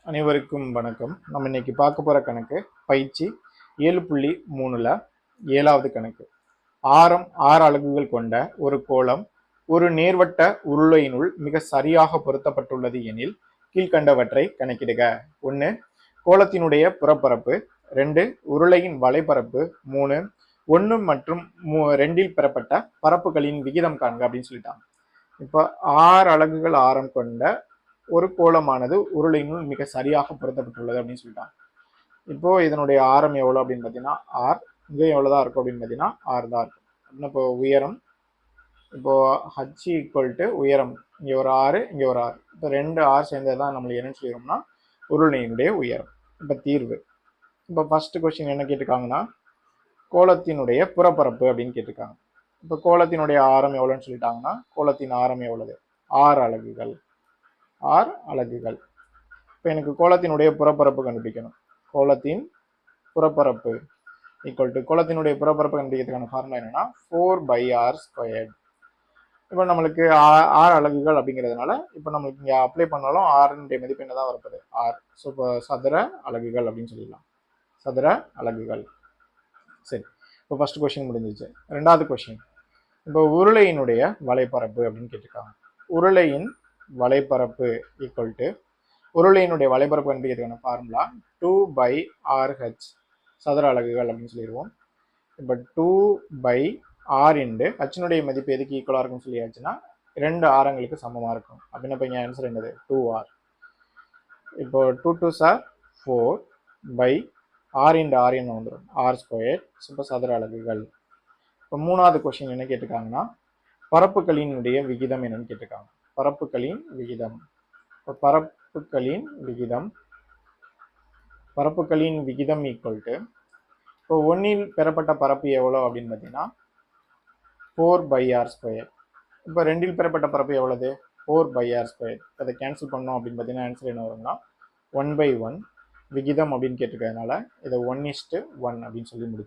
அனைவருக்கும் வணக்கம். நம்ம இன்னைக்கு பார்க்க போற கணக்கு பயிற்சி 7.3ல 7வது கணக்கு. ஆரம் 6 அலகுகள் கொண்ட ஒரு கோளம் ஒரு நேர்வட்ட உருளையினுள் மிக சரியாக பொருத்தப்பட்டுள்ளது எனில் கீழ்கண்டவற்றை கணக்கிடுக. 1. கோளத்தினுடைய புறப்பரப்பு. 2. உருளையின் வலைப்பரப்பு. 3. 1 மற்றும் 2ல் பெறப்பட்ட பரப்புகளின் விகிதம் காண்க அப்படின்னு சொல்லிட்டாங்க. இப்போ 6 அலகுகள் ஆரம் கொண்ட ஒரு கோளமானது உருளையினுள் மிக சரியாக பொருத்தப்பட்டுள்ளது அப்படின்னு சொல்லிட்டாங்க. இப்போ இதனுடைய ஆரம் எவ்வளவு அப்படின்னு பார்த்தீங்கன்னா ஆர். இங்கே எவ்வளவுதான் இருக்கும் அப்படின்னு பார்த்தீங்கன்னா ஆர் தான் இருக்கும். அப்படின்னா இப்போ உயரம், இப்போ ஹச் ஈக்குவல் டு உயரம், இங்கே ஒரு ஆறு, இங்கே ஒரு ஆறு, இப்போ 2 ஆர் சேர்ந்ததான் நம்மளுக்கு என்னன்னு சொல்லிடும்னா உருளையினுடைய உயரம். இப்போ தீர்வு. இப்போ ஃபர்ஸ்ட் கொஸ்டின் என்ன கேட்டிருக்காங்கன்னா கோளத்தினுடைய புறப்பரப்பு அப்படின்னு கேட்டிருக்காங்க. இப்போ கோளத்தினுடைய ஆரம் எவ்வளோன்னு சொல்லிட்டாங்கன்னா கோளத்தின் ஆரம் எவ்வளவு? 6 அலகுகள். 6 அலகுகள். இப்போ எனக்கு கோளத்தினுடைய புறப்பரப்பு கண்டுபிடிக்கணும். கோளத்தின் புறப்பரப்பு ஈக்குவல் டு கோளத்தினுடைய புறப்பரப்பு கண்டுபிடிக்கிறதுக்கான ஃபார்முலா என்னன்னா 4/r². இப்போ நம்மளுக்கு 6 அலகுகள் அப்படிங்கிறதுனால இப்போ நம்மளுக்கு இங்கே அப்ளை பண்ணாலும் ஆறுடைய மதிப்பு என்ன தான் வரப்போகுது? ஆர். ஸோ இப்போ சதுர அலகுகள் அப்படின்னு சொல்லிடலாம். சதுர அலகுகள். சரி, இப்போ ஃபர்ஸ்ட் கொஸ்டின் முடிஞ்சிச்சு. ரெண்டாவது கொஸ்டின், இப்போ உருளையினுடைய வலைப்பரப்பு அப்படின்னு கேட்டிருக்காங்க. உருளையின் வலைப்பரப்பு ஈக்குவல் டு உருளையினுடைய வலைப்பரப்பு கண்டுபிடிக்கிறதுக்கான ஃபார்முலா 2/RH சதுர அலகுகள் அப்படின்னு சொல்லிடுவோம். இப்போ 2/r இன்டு ஹச்சினுடைய மதிப்பு எதுக்கு ஈக்குவலாக இருக்குன்னு சொல்லியாச்சுன்னா 2 ஆரங்களுக்கு சமமாக இருக்கும். அப்படின்னா இப்போ இங்கே ஆன்சர் என்னது? 2r. இப்போ 2 2s are 4/r into r என்ன வந்துடும்? r². இப்போ சதுர அலகுகள். இப்போ மூணாவது கொஸ்டின் என்ன கேட்டிருக்காங்கன்னா பரப்புகளினுடைய விகிதம் என்னன்னு கேட்டிருக்காங்க. பரப்புகளின் விகிதம். இப்போ பரப்புகளின் விகிதம் ஈக்குவல் டு இப்போ 1ல் பெறப்பட்ட பரப்பு எவ்வளோ அப்படின்னு பார்த்தீங்கன்னா 4/r². இப்போ 2ல் பெறப்பட்ட பரப்பு எவ்வளவு? 4/r². அதை கேன்சல் பண்ணோம் அப்படின்னு பார்த்தீங்கன்னா ஆன்சர் என்ன வரும்னா 1/1. விகிதம் அப்படின்னு கேட்டிருக்கிறதுனால இதை 1:1 அப்படின்னு சொல்லி முடிச்சு